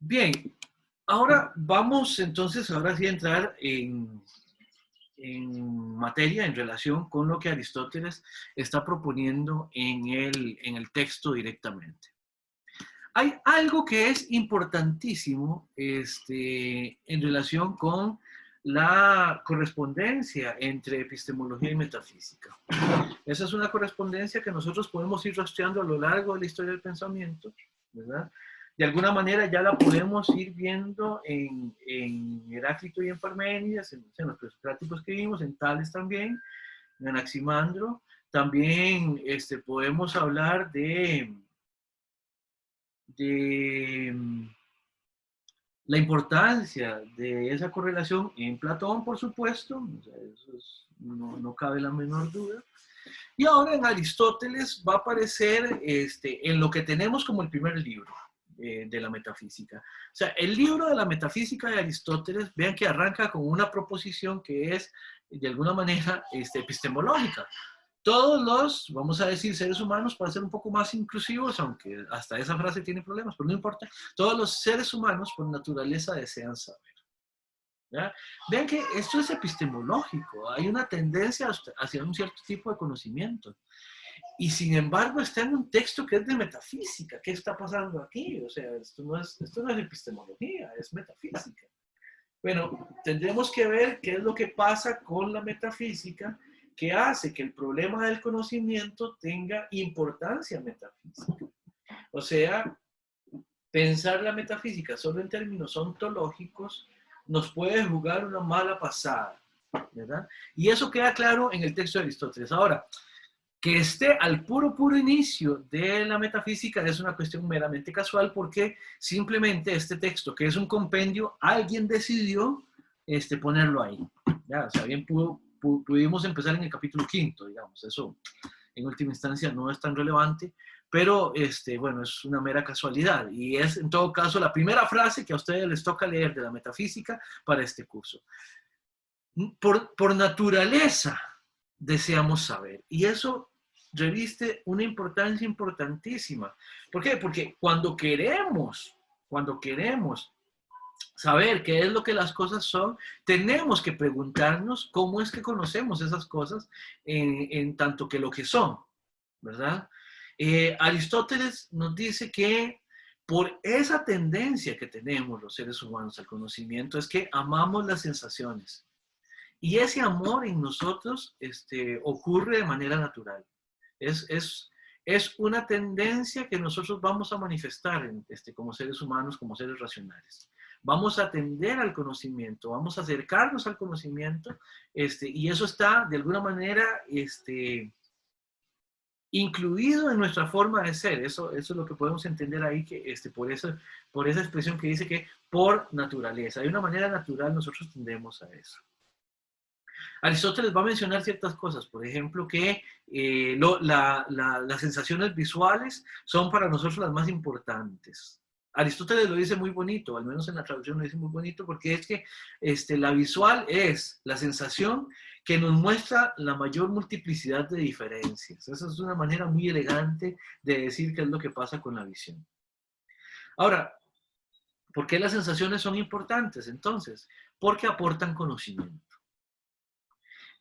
Bien, ahora vamos entonces, ahora sí a entrar en materia en relación con lo que Aristóteles está proponiendo en el texto directamente. Hay algo que es importantísimo en relación con la correspondencia entre epistemología y metafísica. Esa es una correspondencia que nosotros podemos ir rastreando a lo largo de la historia del pensamiento, ¿verdad? De alguna manera ya la podemos ir viendo en Heráclito y en Parménides, en los presocráticos que vimos, en Tales también, en Anaximandro. También podemos hablar de la importancia de esa correlación en Platón, por supuesto, o sea, no cabe la menor duda. Y ahora en Aristóteles va a aparecer en lo que tenemos como el primer libro de la metafísica. O sea, el libro de la metafísica de Aristóteles, vean que arranca con una proposición que es, de alguna manera, epistemológica. Todos los, vamos a decir, seres humanos, para ser un poco más inclusivos, aunque hasta esa frase tiene problemas, pero no importa, todos los seres humanos por naturaleza desean saber. ¿Ya? Vean que esto es epistemológico, hay una tendencia hacia un cierto tipo de conocimiento. Y sin embargo está en un texto que es de metafísica. ¿Qué está pasando aquí? O sea, esto no es epistemología, es metafísica. Bueno, tendremos que ver qué es lo que pasa con la metafísica que hace que el problema del conocimiento tenga importancia metafísica. O sea, pensar la metafísica solo en términos ontológicos nos puede jugar una mala pasada, ¿verdad? Y eso queda claro en el texto de Aristóteles. Ahora, que esté al puro inicio de la metafísica es una cuestión meramente casual porque simplemente este texto, que es un compendio, alguien decidió ponerlo ahí. ¿Ya? O sea, bien pudimos empezar en el capítulo 5, digamos, eso en última instancia no es tan relevante, pero bueno, es una mera casualidad y es en todo caso la primera frase que a ustedes les toca leer de la metafísica para este curso. Por naturaleza deseamos saber y eso reviste una importancia importantísima. ¿Por qué? Porque cuando queremos saber qué es lo que las cosas son, tenemos que preguntarnos cómo es que conocemos esas cosas en tanto que lo que son, ¿verdad? Aristóteles nos dice que por esa tendencia que tenemos los seres humanos al conocimiento es que amamos las sensaciones. Y ese amor en nosotros ocurre de manera natural. Es una tendencia que nosotros vamos a manifestar como seres humanos, como seres racionales. Vamos a tender al conocimiento, vamos a acercarnos al conocimiento, y eso está de alguna manera incluido en nuestra forma de ser. Eso es lo que podemos entender ahí, que por esa expresión que dice que por naturaleza, de una manera natural nosotros tendemos a eso. Aristóteles va a mencionar ciertas cosas, por ejemplo, que las sensaciones visuales son para nosotros las más importantes. Aristóteles lo dice muy bonito, al menos en la traducción lo dice muy bonito, porque es que la visual es la sensación que nos muestra la mayor multiplicidad de diferencias. Esa es una manera muy elegante de decir qué es lo que pasa con la visión. Ahora, ¿por qué las sensaciones son importantes entonces? Porque aportan conocimiento.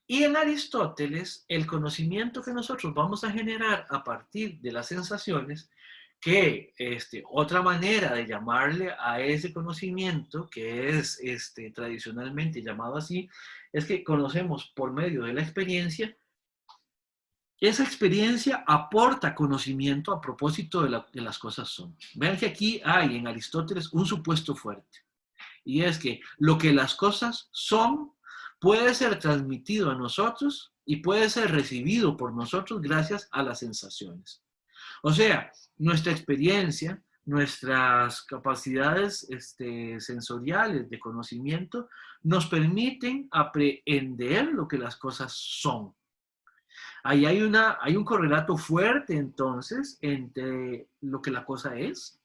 Y en Aristóteles, el conocimiento que nosotros vamos a generar a partir de las sensaciones, que otra manera de llamarle a ese conocimiento, que es tradicionalmente llamado así, es que conocemos por medio de la experiencia. Esa experiencia aporta conocimiento a propósito de las cosas son. Vean que aquí hay en Aristóteles un supuesto fuerte, y es que lo que las cosas son puede ser transmitido a nosotros y puede ser recibido por nosotros gracias a las sensaciones. O sea, nuestra experiencia, nuestras capacidades sensoriales de conocimiento nos permiten aprehender lo que las cosas son. Ahí hay un correlato fuerte entonces entre lo que la cosa es,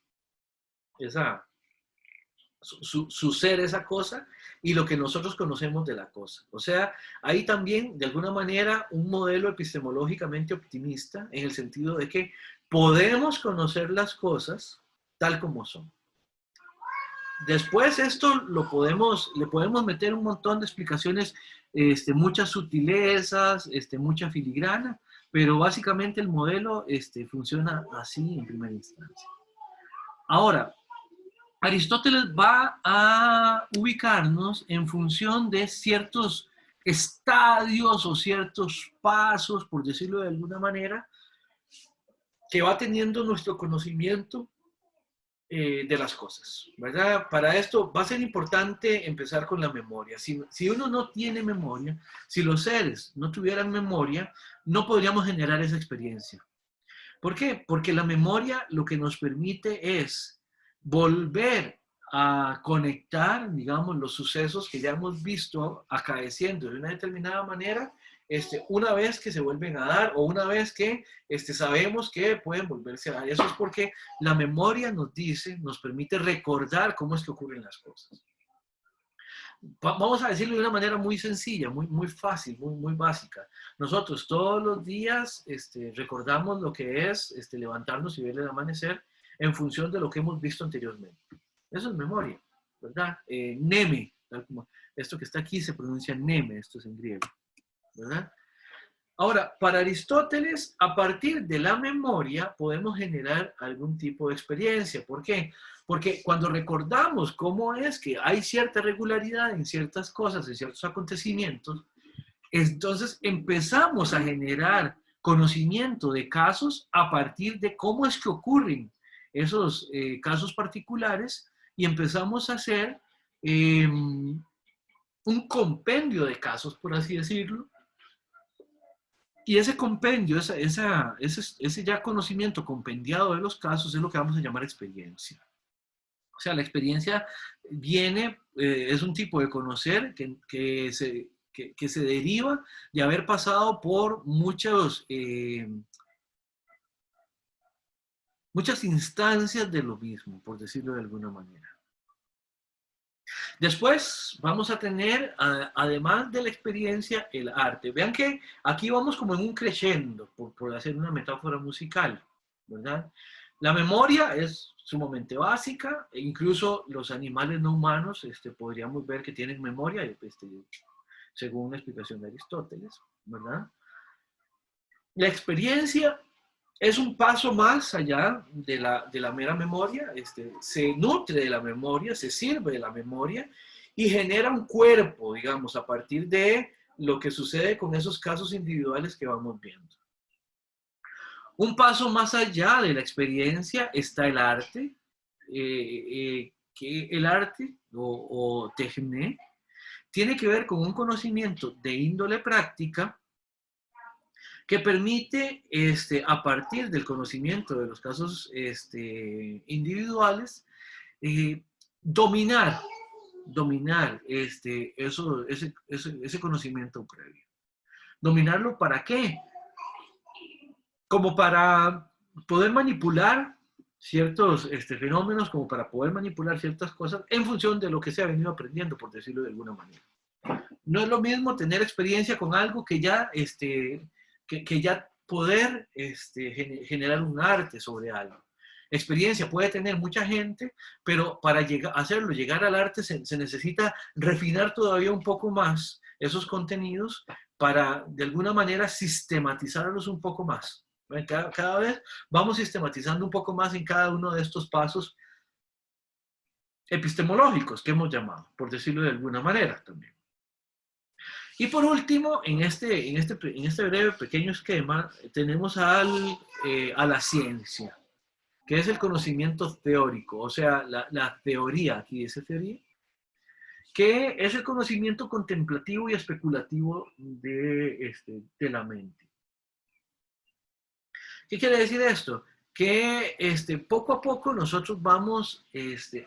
su ser, esa cosa, y lo que nosotros conocemos de la cosa. O sea, hay también, de alguna manera, un modelo epistemológicamente optimista en el sentido de que podemos conocer las cosas tal como son. Después esto le podemos meter un montón de explicaciones, muchas sutilezas, mucha filigrana, pero básicamente el modelo funciona así en primera instancia. Ahora, Aristóteles va a ubicarnos en función de ciertos estadios o ciertos pasos, por decirlo de alguna manera, que va teniendo nuestro conocimiento de las cosas, ¿verdad? Para esto va a ser importante empezar con la memoria. Si uno no tiene memoria, si los seres no tuvieran memoria, no podríamos generar esa experiencia. ¿Por qué? Porque la memoria lo que nos permite es volver a conectar, digamos, los sucesos que ya hemos visto acaeciendo de una determinada manera, una vez que se vuelven a dar o una vez que sabemos que pueden volverse a dar. Eso es porque la memoria nos dice, nos permite recordar cómo es que ocurren las cosas. Vamos a decirlo de una manera muy sencilla, muy fácil, muy básica. Nosotros todos los días recordamos lo que es levantarnos y ver el amanecer en función de lo que hemos visto anteriormente. Eso es memoria, ¿verdad? Neme, tal como esto que está aquí se pronuncia neme, esto es en griego, ¿verdad? Ahora, para Aristóteles, a partir de la memoria podemos generar algún tipo de experiencia. ¿Por qué? Porque cuando recordamos cómo es que hay cierta regularidad en ciertas cosas, en ciertos acontecimientos, entonces empezamos a generar conocimiento de casos a partir de cómo es que ocurren esos casos particulares y empezamos a hacer un compendio de casos, por así decirlo. Y ese compendio, ese ya conocimiento compendiado de los casos es lo que vamos a llamar experiencia. O sea, la experiencia viene, es un tipo de conocer que se deriva de haber pasado por muchas instancias de lo mismo, por decirlo de alguna manera. Después vamos a tener, además de la experiencia, el arte. Vean que aquí vamos como en un crescendo, por hacer una metáfora musical, ¿verdad? La memoria es sumamente básica, e incluso los animales no humanos podríamos ver que tienen memoria, según una explicación de Aristóteles, ¿verdad? La experiencia es un paso más allá de la mera memoria, se nutre de la memoria, se sirve de la memoria y genera un cuerpo, digamos, a partir de lo que sucede con esos casos individuales que vamos viendo. Un paso más allá de la experiencia está el arte, que el arte o techné tiene que ver con un conocimiento de índole práctica que permite, a partir del conocimiento de los casos individuales, dominar ese conocimiento previo. ¿Dominarlo para qué? Como para poder manipular ciertos fenómenos, como para poder manipular ciertas cosas en función de lo que se ha venido aprendiendo, por decirlo de alguna manera. No es lo mismo tener experiencia con algo que ya, que ya poder generar un arte sobre algo. Experiencia puede tener mucha gente, pero para hacerlo llegar al arte se necesita refinar todavía un poco más esos contenidos para de alguna manera sistematizarlos un poco más. Cada vez vamos sistematizando un poco más en cada uno de estos pasos epistemológicos que hemos llamado, por decirlo de alguna manera también. Y por último, en este breve pequeño esquema, tenemos a la ciencia, que es el conocimiento teórico, o sea, la teoría, aquí dice teoría, que es el conocimiento contemplativo y especulativo de la mente. ¿Qué quiere decir esto? Que poco a poco nosotros vamos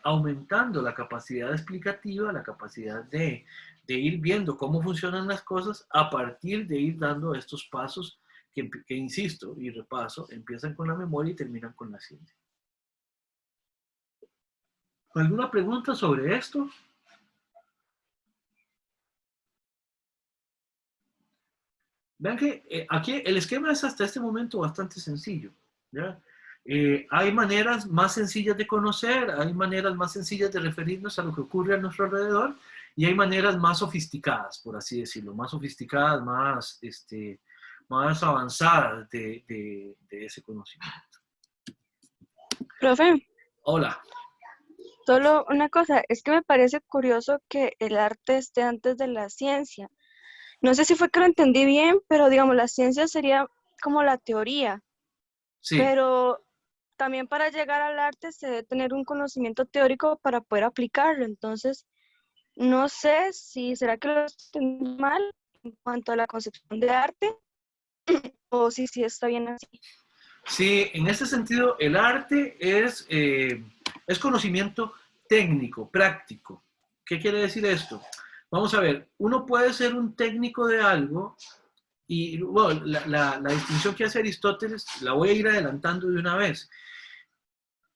aumentando la capacidad explicativa, la capacidad de ir viendo cómo funcionan las cosas a partir de ir dando estos pasos que insisto y repaso, empiezan con la memoria y terminan con la ciencia. ¿Alguna pregunta sobre esto? Vean que aquí el esquema es hasta este momento bastante sencillo, ¿ya? Hay maneras más sencillas de conocer, hay maneras más sencillas de referirnos a lo que ocurre a nuestro alrededor y hay maneras más sofisticadas, por así decirlo, más sofisticadas, más avanzadas de ese conocimiento. Profe, Hola. solo una cosa, es que me parece curioso que el arte esté antes de la ciencia. No sé si fue que lo entendí bien, pero digamos, la ciencia sería como la teoría, Sí, pero también para llegar al arte se debe tener un conocimiento teórico para poder aplicarlo. Entonces, no sé si será que lo entendí mal en cuanto a la concepción de arte o si sí está bien así. sí, en ese sentido el arte es conocimiento técnico, práctico. ¿Qué quiere decir esto? Vamos a ver, uno puede ser un técnico de algo y bueno, la distinción que hace Aristóteles la voy a ir adelantando de una vez.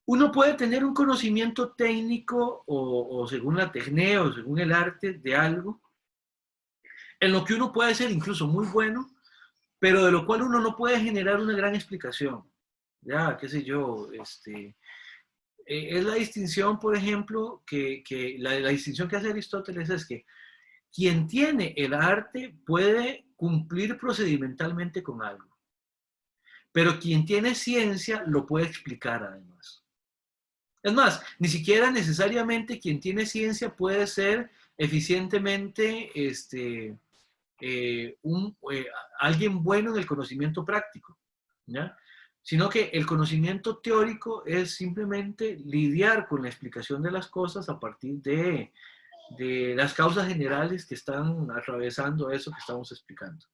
Uno puede tener un conocimiento técnico o según la tecné o según el arte de algo, en lo que uno puede ser incluso muy bueno, pero de lo cual uno no puede generar una gran explicación. Ya, qué sé yo, es la distinción, por ejemplo, la distinción que hace Aristóteles es que quien tiene el arte puede cumplir procedimentalmente con algo, pero quien tiene ciencia lo puede explicar además. Es más, ni siquiera necesariamente quien tiene ciencia puede ser eficientemente eh, un, eh, alguien bueno en el conocimiento práctico, ¿ya? Sino que el conocimiento teórico es simplemente lidiar con la explicación de las cosas a partir de las causas generales que están atravesando eso que estamos explicando.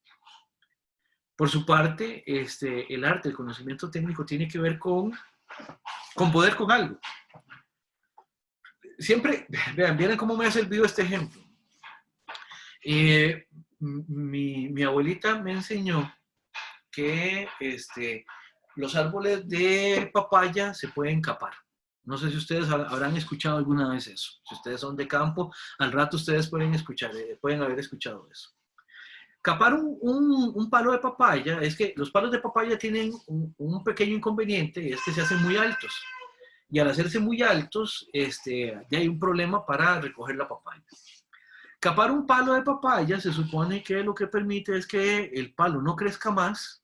Por su parte, el arte, el conocimiento técnico tiene que ver con poder con algo. Siempre, vean, miren cómo me ha servido este ejemplo. Mi abuelita me enseñó que los árboles de papaya se pueden capar. No sé si ustedes habrán escuchado alguna vez eso. Si ustedes son de campo, al rato ustedes pueden haber escuchado eso. Capar un palo de papaya es que los palos de papaya tienen un pequeño inconveniente y es que se hacen muy altos. Y al hacerse muy altos, ya hay un problema para recoger la papaya. Capar un palo de papaya se supone que lo que permite es que el palo no crezca más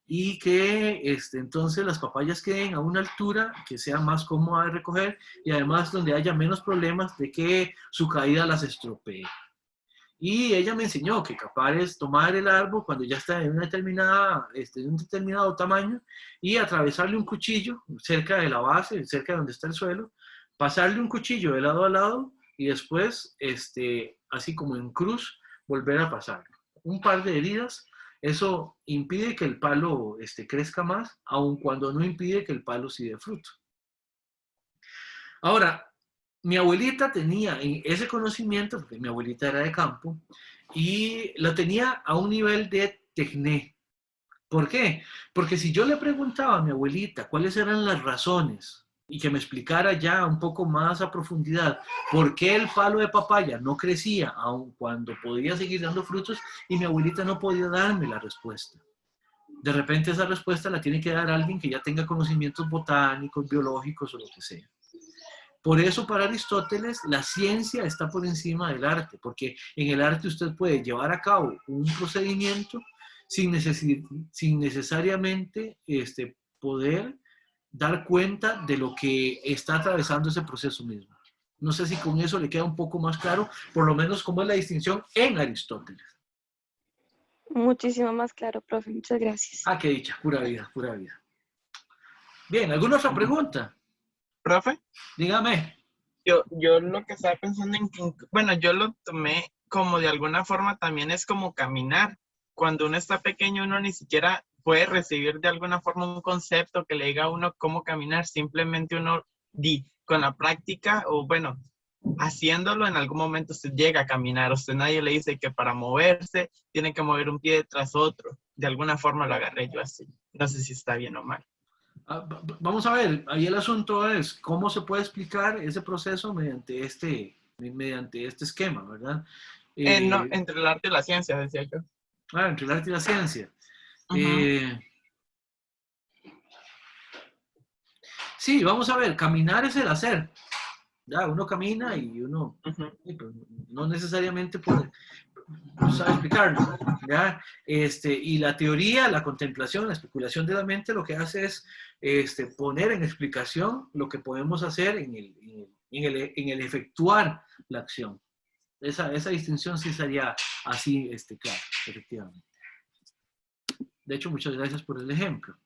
y que entonces las papayas queden a una altura que sea más cómoda de recoger y además donde haya menos problemas de que su caída las estropee. Y ella me enseñó que capaz es tomar el árbol cuando ya está en un determinado tamaño y atravesarle un cuchillo cerca de la base, cerca de donde está el suelo, pasarle un cuchillo de lado a lado y después, así como en cruz, volver a pasarlo. Un par de heridas, eso impide que el palo crezca más, aun cuando no impide que el palo sí dé fruto. Ahora, mi abuelita tenía ese conocimiento, porque mi abuelita era de campo, y lo tenía a un nivel de tecné. ¿Por qué? Porque si yo le preguntaba a mi abuelita cuáles eran las razones y que me explicara ya un poco más a profundidad por qué el palo de papaya no crecía aun cuando podía seguir dando frutos, y mi abuelita no podía darme la respuesta. De repente esa respuesta la tiene que dar alguien que ya tenga conocimientos botánicos, biológicos o lo que sea. Por eso para Aristóteles la ciencia está por encima del arte, porque en el arte usted puede llevar a cabo un procedimiento sin necesariamente poder dar cuenta de lo que está atravesando ese proceso mismo. No sé si con eso le queda un poco más claro, por lo menos cómo es la distinción en Aristóteles. Muchísimo más claro, profe. Muchas gracias. Ah, qué dicha, pura vida, pura vida. Bien, ¿alguna otra pregunta? Profe, Dígame. yo lo que estaba pensando en que, bueno, yo lo tomé como de alguna forma también es como caminar. Cuando uno está pequeño, uno ni siquiera puede recibir de alguna forma un concepto que le diga a uno cómo caminar. Simplemente uno con la práctica o bueno, haciéndolo en algún momento usted llega a caminar. Usted nadie le dice que para moverse tiene que mover un pie tras otro. De alguna forma lo agarré yo así. No sé si está bien o mal. Vamos a ver, ahí el asunto es cómo se puede explicar ese proceso mediante este esquema, ¿verdad? No, Eh, entre el arte y la ciencia, decía yo. Entre el arte y la ciencia. Ujú. Eh, Sí, vamos a ver, caminar es el hacer. Ya, uno camina y uno no necesariamente puede, no sabe explicarlo. ¿Ya? Y la teoría, la contemplación, la especulación de la mente lo que hace es poner en explicación lo que podemos hacer en el efectuar la acción. Esa distinción sí sería así, claro, efectivamente. De hecho, muchas gracias por el ejemplo.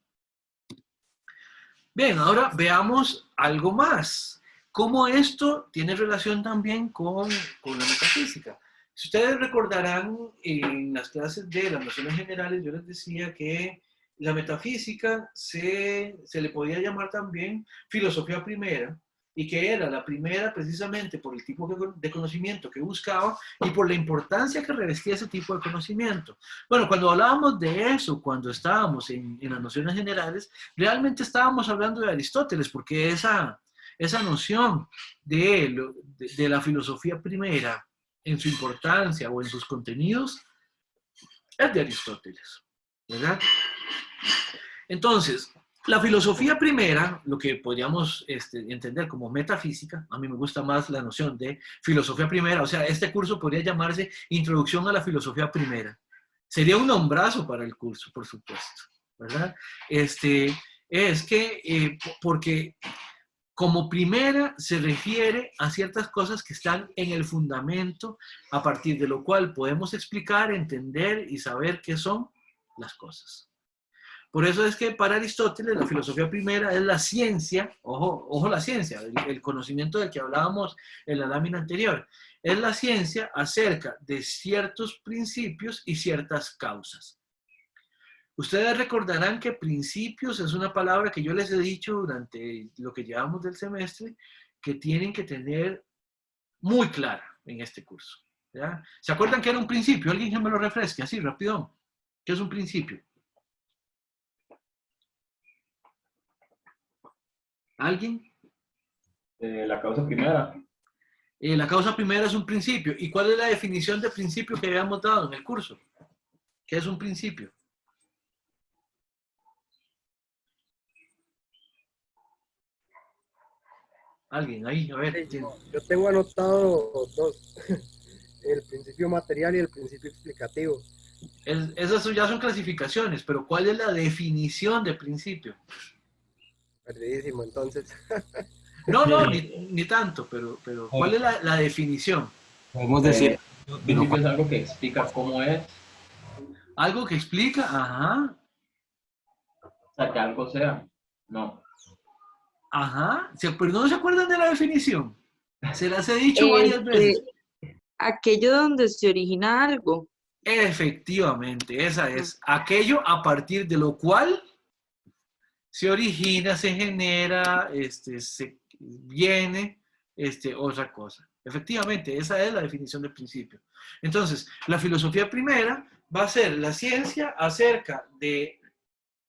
Bien, ahora veamos algo más. Cómo esto tiene relación también con la metafísica. Si ustedes recordarán, en las clases de las nociones generales, yo les decía que la metafísica se le podía llamar también filosofía primera, y que era la primera precisamente por el tipo de conocimiento que buscaba y por la importancia que revestía ese tipo de conocimiento. Bueno, cuando hablábamos de eso, cuando estábamos en las nociones generales, realmente estábamos hablando de Aristóteles, porque esa noción de la filosofía primera en su importancia o en sus contenidos es de Aristóteles, ¿verdad? Entonces, la filosofía primera, lo que podríamos entender como metafísica, a mí me gusta más la noción de filosofía primera, o sea, este curso podría llamarse Introducción a la Filosofía Primera. Sería un nombrazo para el curso, por supuesto, ¿verdad? Es que, porque como primera se refiere a ciertas cosas que están en el fundamento, a partir de lo cual podemos explicar, entender y saber qué son las cosas. Por eso es que para Aristóteles la filosofía primera es la ciencia, ojo la ciencia, el conocimiento del que hablábamos en la lámina anterior, es la ciencia acerca de ciertos principios y ciertas causas. Ustedes recordarán que principios es una palabra que yo les he dicho durante lo que llevamos del semestre, que tienen que tener muy clara en este curso. ¿Ya? ¿Se acuerdan que era un principio? Alguien que me lo refresque, así, rápido. ¿Qué es un principio? ¿Alguien? La causa primera. La causa primera es un principio. ¿Y cuál es la definición de principio que habíamos dado en el curso? ¿Qué es un principio? Alguien ahí, a ver. Sí, yo tengo anotado dos, el principio material y el principio explicativo. Esas ya son clasificaciones, pero ¿cuál es la definición de principio? Perdidísimo, entonces. No, ni tanto, pero ¿cuál es la definición? Podemos decir, el principio es algo que explica cómo es, Algo que explica, ajá, o sea, que algo sea. No. ajá. Pero no se acuerdan de la definición. Se las he dicho varias veces. Aquello donde se origina algo. Efectivamente, esa es aquello a partir de lo cual se origina, se genera, se viene, otra cosa. Efectivamente, esa es la definición del principio. Entonces, la filosofía primera va a ser la ciencia acerca de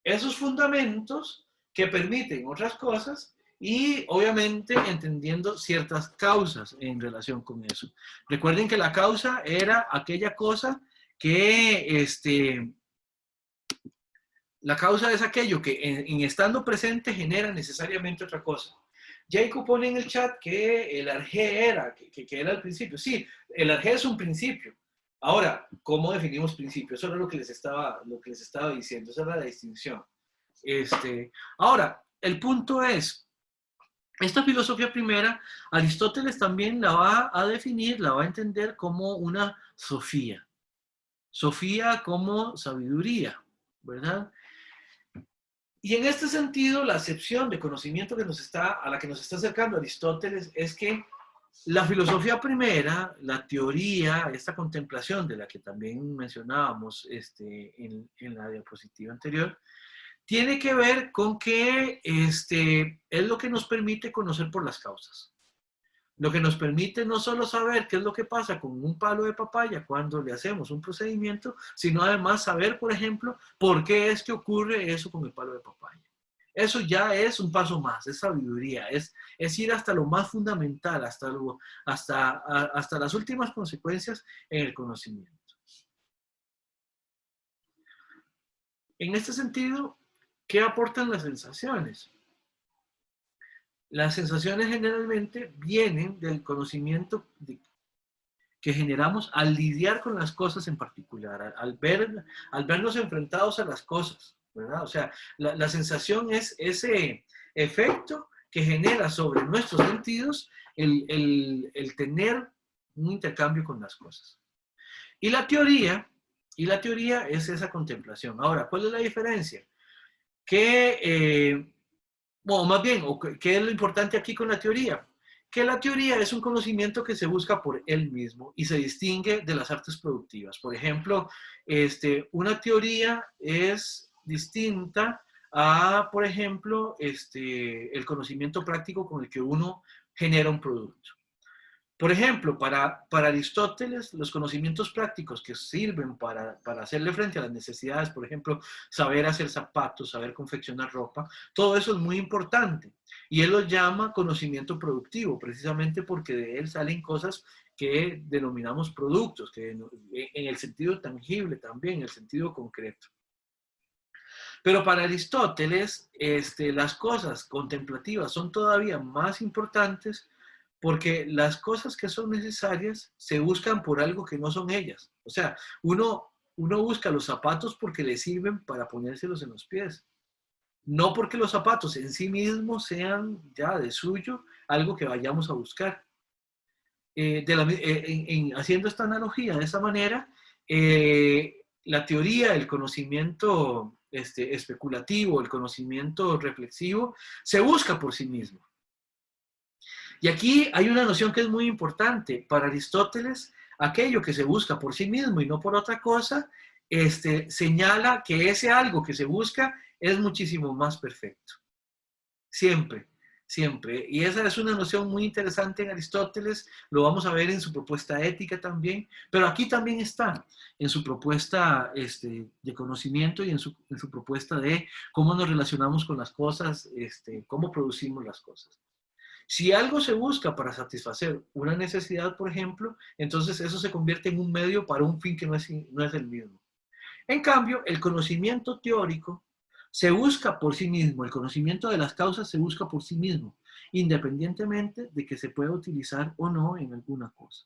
esos fundamentos que permiten otras cosas y obviamente entendiendo ciertas causas en relación con eso. Recuerden que la causa era aquella cosa que, la causa es aquello que en estando presente genera necesariamente otra cosa. Jacob pone en el chat que el arjé era, que era el principio. Sí, el arjé es un principio. Ahora, ¿cómo definimos principio? Eso era lo que les estaba diciendo, esa era la distinción. Ahora, el punto es, esta filosofía primera, Aristóteles también la va a definir, la va a entender como una sofía. Sofía como sabiduría, ¿verdad? Y en este sentido, la acepción de conocimiento a la que nos está acercando Aristóteles es que la filosofía primera, la teoría, esta contemplación de la que también mencionábamos en la diapositiva anterior, tiene que ver con que es lo que nos permite conocer por las causas. Lo que nos permite no solo saber qué es lo que pasa con un palo de papaya cuando le hacemos un procedimiento, sino además saber, por ejemplo, por qué es que ocurre eso con el palo de papaya. Eso ya es un paso más, es sabiduría, es ir hasta lo más fundamental, hasta las últimas consecuencias en el conocimiento. En este sentido, ¿qué aportan las sensaciones? Las sensaciones generalmente vienen del conocimiento que generamos al lidiar con las cosas en particular, al vernos enfrentados a las cosas, ¿verdad? O sea, la sensación es ese efecto que genera sobre nuestros sentidos el tener un intercambio con las cosas. Y la teoría es esa contemplación. Ahora, ¿cuál es la diferencia? Bueno, más bien, ¿qué es lo importante aquí con la teoría? Que la teoría es un conocimiento que se busca por él mismo y se distingue de las artes productivas. Por ejemplo, una teoría es distinta a, por ejemplo, el conocimiento práctico con el que uno genera un producto. Por ejemplo, para Aristóteles, los conocimientos prácticos que sirven para hacerle frente a las necesidades, por ejemplo, saber hacer zapatos, saber confeccionar ropa, todo eso es muy importante. Y él lo llama conocimiento productivo, precisamente porque de él salen cosas que denominamos productos, que en el sentido tangible también, en el sentido concreto. Pero para Aristóteles, las cosas contemplativas son todavía más importantes porque las cosas que son necesarias se buscan por algo que no son ellas. O sea, uno busca los zapatos porque le sirven para ponérselos en los pies. No porque los zapatos en sí mismos sean ya de suyo algo que vayamos a buscar. Haciendo esta analogía de esa manera, la teoría, el conocimiento especulativo, el conocimiento reflexivo, se busca por sí mismo. Y aquí hay una noción que es muy importante. Para Aristóteles, aquello que se busca por sí mismo y no por otra cosa, señala que ese algo que se busca es muchísimo más perfecto. Siempre, siempre. Y esa es una noción muy interesante en Aristóteles, lo vamos a ver en su propuesta ética también, pero aquí también está, en su propuesta de conocimiento y en su propuesta de cómo nos relacionamos con las cosas, cómo producimos las cosas. Si algo se busca para satisfacer una necesidad, por ejemplo, entonces eso se convierte en un medio para un fin que no es el mismo. En cambio, el conocimiento teórico se busca por sí mismo, el conocimiento de las causas se busca por sí mismo, independientemente de que se pueda utilizar o no en alguna cosa.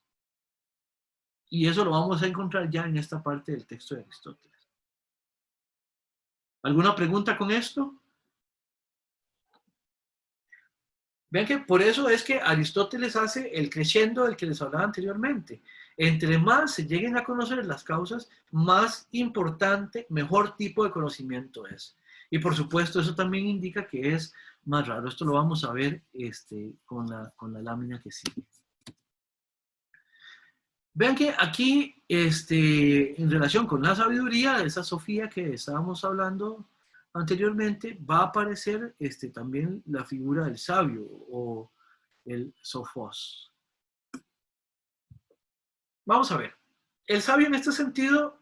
Y eso lo vamos a encontrar ya en esta parte del texto de Aristóteles. ¿Alguna pregunta con esto? Vean que por eso es que Aristóteles hace el crescendo del que les hablaba anteriormente. Entre más se lleguen a conocer las causas, más importante, mejor tipo de conocimiento es. Y por supuesto, eso también indica que es más raro. Esto lo vamos a ver con la lámina que sigue. Vean que aquí, en relación con la sabiduría, esa Sofía que estábamos hablando anteriormente, va a aparecer también la figura del sabio o el sofos. Vamos a ver. El sabio en este sentido,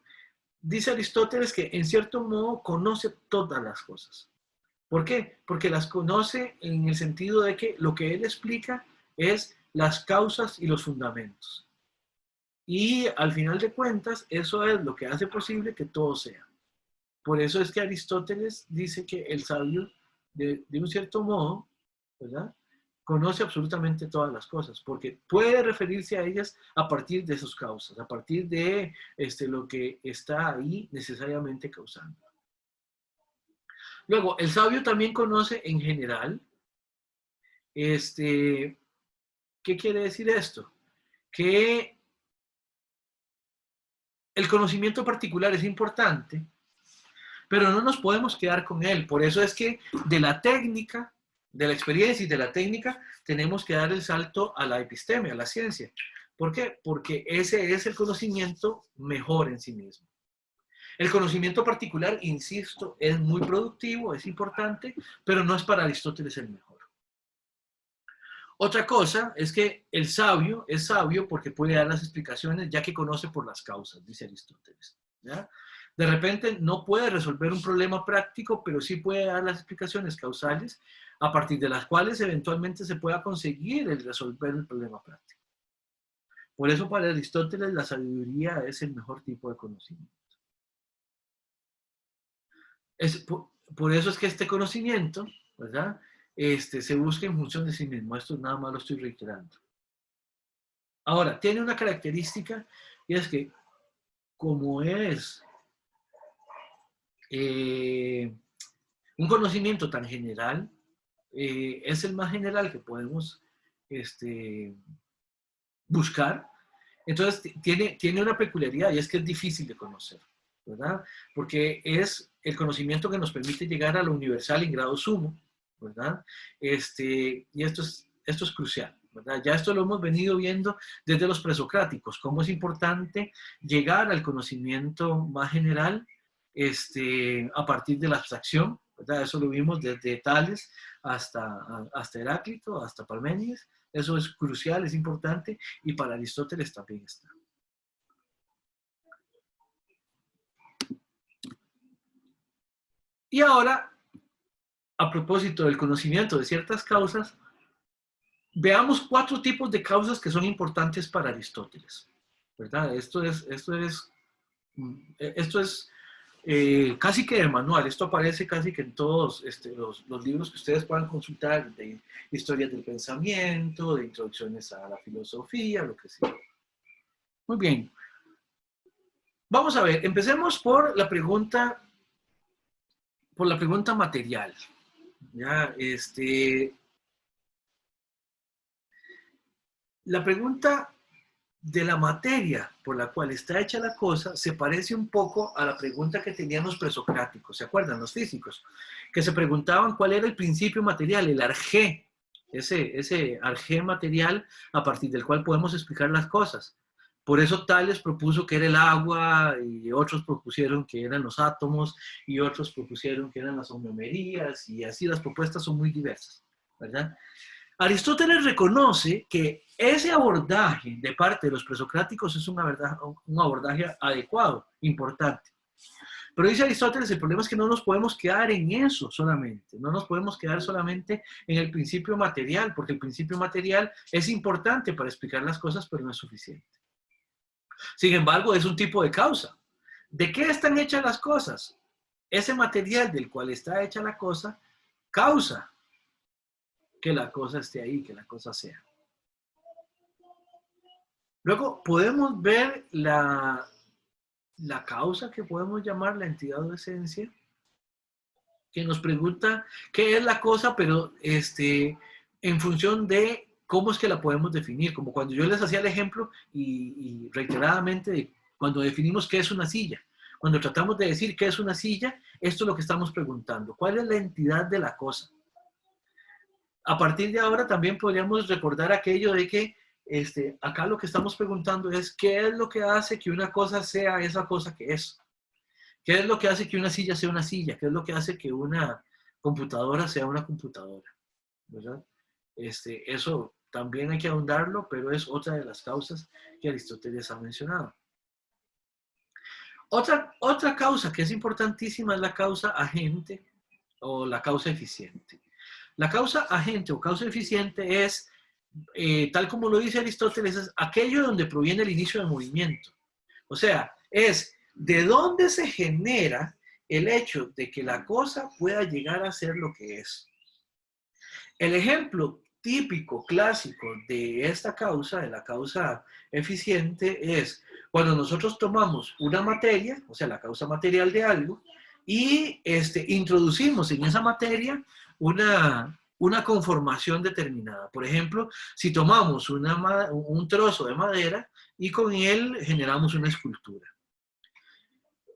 dice Aristóteles que en cierto modo conoce todas las cosas. ¿Por qué? Porque las conoce en el sentido de que lo que él explica es las causas y los fundamentos. Y al final de cuentas, eso es lo que hace posible que todo sea. Por eso es que Aristóteles dice que el sabio, de un cierto modo, ¿verdad?, conoce absolutamente todas las cosas, porque puede referirse a ellas a partir de sus causas, a partir de lo que está ahí necesariamente causando. Luego, el sabio también conoce en general, ¿qué quiere decir esto? Que el conocimiento particular es importante, pero no nos podemos quedar con él. Por eso es que de la técnica, de la experiencia y de la técnica, tenemos que dar el salto a la episteme, a la ciencia. ¿Por qué? Porque ese es el conocimiento mejor en sí mismo. El conocimiento particular, insisto, es muy productivo, es importante, pero no es para Aristóteles el mejor. Otra cosa es que el sabio es sabio porque puede dar las explicaciones ya que conoce por las causas, dice Aristóteles, ¿ya? De repente no puede resolver un problema práctico, pero sí puede dar las explicaciones causales a partir de las cuales eventualmente se pueda conseguir el resolver el problema práctico. Por eso para Aristóteles la sabiduría es el mejor tipo de conocimiento. Por eso es que este conocimiento, ¿verdad?, se busca en función de sí mismo. Esto nada más lo estoy reiterando. Ahora, tiene una característica y es que como es un conocimiento tan general, es el más general que podemos buscar. Entonces, tiene una peculiaridad y es que es difícil de conocer, ¿verdad? Porque es el conocimiento que nos permite llegar a lo universal en grado sumo, ¿verdad? Y esto es crucial, ¿verdad? Ya esto lo hemos venido viendo desde los presocráticos, cómo es importante llegar al conocimiento más general a partir de la abstracción, ¿verdad? Eso lo vimos desde Tales hasta Heráclito, hasta Parménides. Eso es crucial, es importante, y para Aristóteles también está. Y ahora, a propósito del conocimiento de ciertas causas, veamos 4 tipos de causas que son importantes para Aristóteles, ¿verdad? Esto es casi que de manual. Esto aparece casi que en todos los libros que ustedes puedan consultar, de historias del pensamiento, de introducciones a la filosofía, lo que sea. Muy bien. Vamos a ver, empecemos por la pregunta material. Ya, la pregunta de la materia por la cual está hecha la cosa se parece un poco a la pregunta que tenían los presocráticos, ¿se acuerdan? Los físicos, que se preguntaban cuál era el principio material, el arjé, ese arjé material a partir del cual podemos explicar las cosas. Por eso Tales propuso que era el agua, y otros propusieron que eran los átomos, y otros propusieron que eran las homeomerías, y así las propuestas son muy diversas, ¿verdad? Aristóteles reconoce que ese abordaje de parte de los presocráticos es un abordaje adecuado, importante. Pero dice Aristóteles, el problema es que no nos podemos quedar en eso solamente, no nos podemos quedar solamente en el principio material, porque el principio material es importante para explicar las cosas, pero no es suficiente. Sin embargo, es un tipo de causa. ¿De qué están hechas las cosas? Ese material del cual está hecha la cosa causa que la cosa esté ahí, que la cosa sea. Luego podemos ver la causa que podemos llamar la entidad o esencia, que nos pregunta qué es la cosa, pero en función de cómo es que la podemos definir, como cuando yo les hacía el ejemplo y reiteradamente de cuando definimos qué es una silla. Cuando tratamos de decir qué es una silla, esto es lo que estamos preguntando. ¿Cuál es la entidad de la cosa? A partir de ahora también podríamos recordar aquello de que acá lo que estamos preguntando es qué es lo que hace que una cosa sea esa cosa que es. ¿Qué es lo que hace que una silla sea una silla? ¿Qué es lo que hace que una computadora sea una computadora? ¿Verdad? Eso también hay que ahondarlo, pero es otra de las causas que Aristóteles ha mencionado. Otra causa que es importantísima es la causa agente o la causa eficiente. La causa agente o causa eficiente es, tal como lo dice Aristóteles, es aquello donde proviene el inicio del movimiento. O sea, es de dónde se genera el hecho de que la cosa pueda llegar a ser lo que es. El ejemplo típico, clásico de esta causa, de la causa eficiente, es cuando nosotros tomamos una materia, o sea, la causa material de algo, y introducimos en esa materia una conformación determinada. Por ejemplo, si tomamos un trozo de madera y con él generamos una escultura.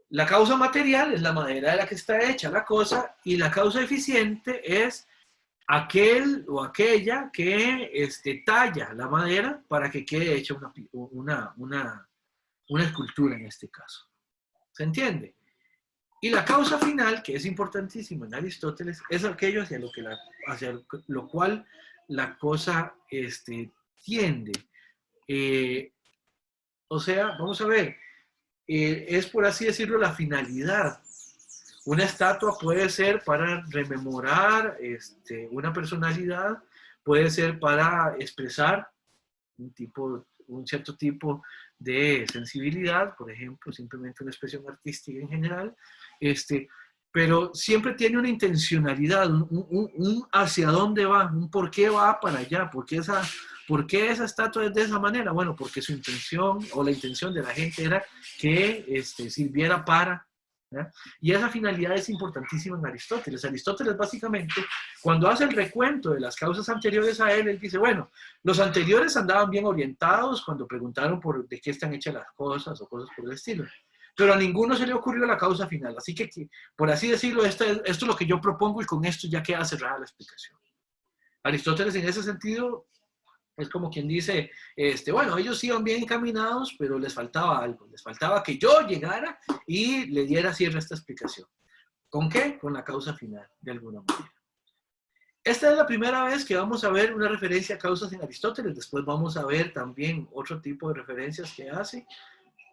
La causa material es la madera de la que está hecha la cosa, y la causa eficiente es aquel o aquella que talla la madera para que quede hecha una escultura en este caso. ¿Se entiende? Y la causa final, que es importantísima en Aristóteles, es aquello hacia lo cual la cosa tiende. O sea, vamos a ver, es por así decirlo la finalidad. Una estatua puede ser para rememorar una personalidad, puede ser para expresar un cierto tipo de sensibilidad, por ejemplo, simplemente una expresión artística en general. pero siempre tiene una intencionalidad, un hacia dónde va, un por qué va para allá, por qué esa estatua es de esa manera. Bueno, porque su intención o la intención de la gente era que sirviera para... ¿ya? Y esa finalidad es importantísima en Aristóteles. Aristóteles básicamente, cuando hace el recuento de las causas anteriores a él dice, bueno, los anteriores andaban bien orientados cuando preguntaron de qué están hechas las cosas o cosas por el estilo. Pero a ninguno se le ocurrió la causa final. Así que por así decirlo, esto es lo que yo propongo y con esto ya queda cerrada la explicación. Aristóteles en ese sentido es como quien dice, bueno, ellos iban bien encaminados, pero les faltaba algo. Les faltaba que yo llegara y le diera cierre a esta explicación. ¿Con qué? Con la causa final, de alguna manera. Esta es la primera vez que vamos a ver una referencia a causas en Aristóteles. Después vamos a ver también otro tipo de referencias que hace.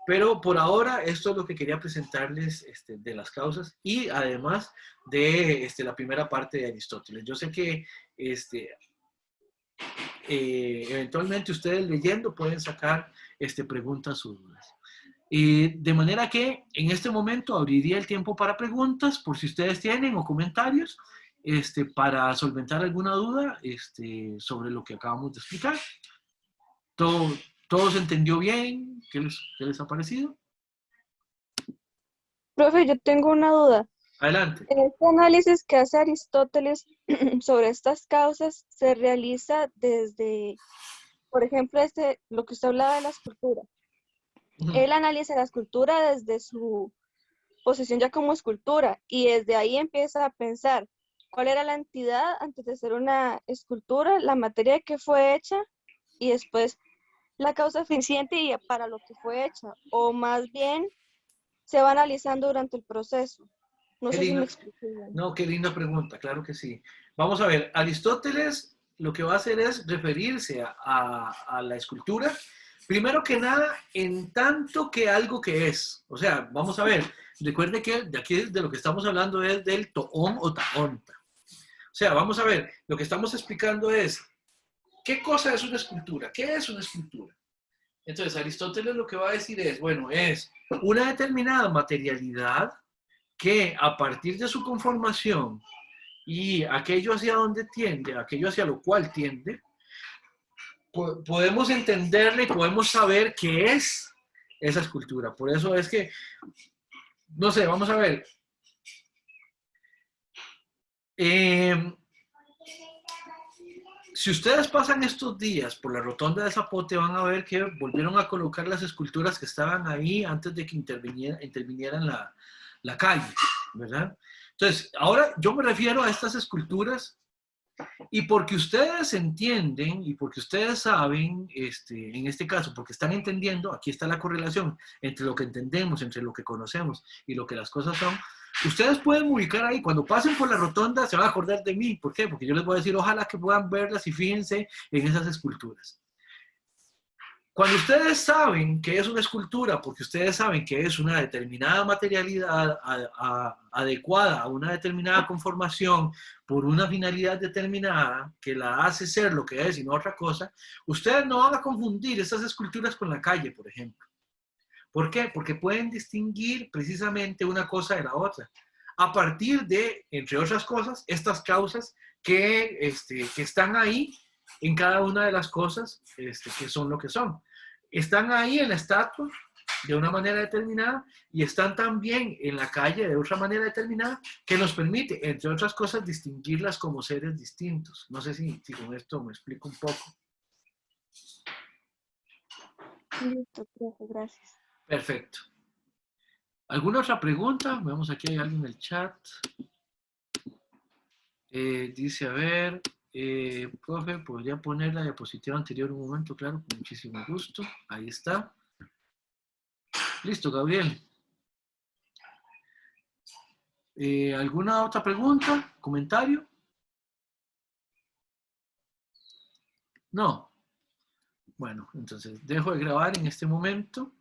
Pero por ahora esto es lo que quería presentarles de las causas y además de la primera parte de Aristóteles. Yo sé que eventualmente ustedes leyendo pueden sacar preguntas o dudas. De manera que en este momento abriría el tiempo para preguntas por si ustedes tienen o comentarios para solventar alguna duda sobre lo que acabamos de explicar. ¿Todo se entendió bien? ¿Qué les ha parecido? Profe, yo tengo una duda. Adelante. Este análisis que hace Aristóteles sobre estas causas se realiza desde, por ejemplo, lo que usted hablaba de la escultura. Él analiza la escultura desde su posición ya como escultura y desde ahí empieza a pensar cuál era la entidad antes de ser una escultura, la materia de que fue hecha y después la causa eficiente y para lo que fue hecha, o más bien se va analizando durante el proceso. No sé si me explico bien. No, qué linda pregunta, claro que sí. Vamos a ver, Aristóteles lo que va a hacer es referirse a la escultura, primero que nada, en tanto que algo que es. O sea, vamos a ver, recuerde que de aquí de lo que estamos hablando es del toón o taonta. O sea, vamos a ver, lo que estamos explicando es, ¿qué cosa es una escultura? ¿Qué es una escultura? Entonces, Aristóteles lo que va a decir es, bueno, es una determinada materialidad que a partir de su conformación y aquello hacia donde tiende, aquello hacia lo cual tiende, podemos entenderle y podemos saber qué es esa escultura. Por eso es que, no sé, vamos a ver. Si ustedes pasan estos días por la rotonda de Zapote, van a ver que volvieron a colocar las esculturas que estaban ahí antes de que intervinieran la calle, ¿verdad? Entonces, ahora yo me refiero a estas esculturas y porque ustedes entienden y porque ustedes saben, en este caso, porque están entendiendo, aquí está la correlación entre lo que entendemos, entre lo que conocemos y lo que las cosas son, ustedes pueden ubicar ahí, cuando pasen por la rotonda se van a acordar de mí. ¿Por qué? Porque yo les voy a decir, ojalá que puedan verlas y fíjense en esas esculturas. Cuando ustedes saben que es una escultura, porque ustedes saben que es una determinada materialidad adecuada a una determinada conformación por una finalidad determinada que la hace ser lo que es y no otra cosa, ustedes no van a confundir esas esculturas con la calle, por ejemplo. ¿Por qué? Porque pueden distinguir precisamente una cosa de la otra. A partir de, entre otras cosas, estas causas que están ahí en cada una de las cosas que son lo que son. Están ahí en la estatua de una manera determinada y están también en la calle de otra manera determinada que nos permite, entre otras cosas, distinguirlas como seres distintos. No sé si con esto me explico un poco. Listo, profe, gracias. Perfecto. ¿Alguna otra pregunta? Vemos aquí, hay alguien en el chat. Dice, a ver, profe, ¿podría poner la diapositiva anterior un momento? Claro, con muchísimo gusto. Ahí está. Listo, Gabriel. ¿Alguna otra pregunta? ¿Comentario? No. Bueno, entonces dejo de grabar en este momento.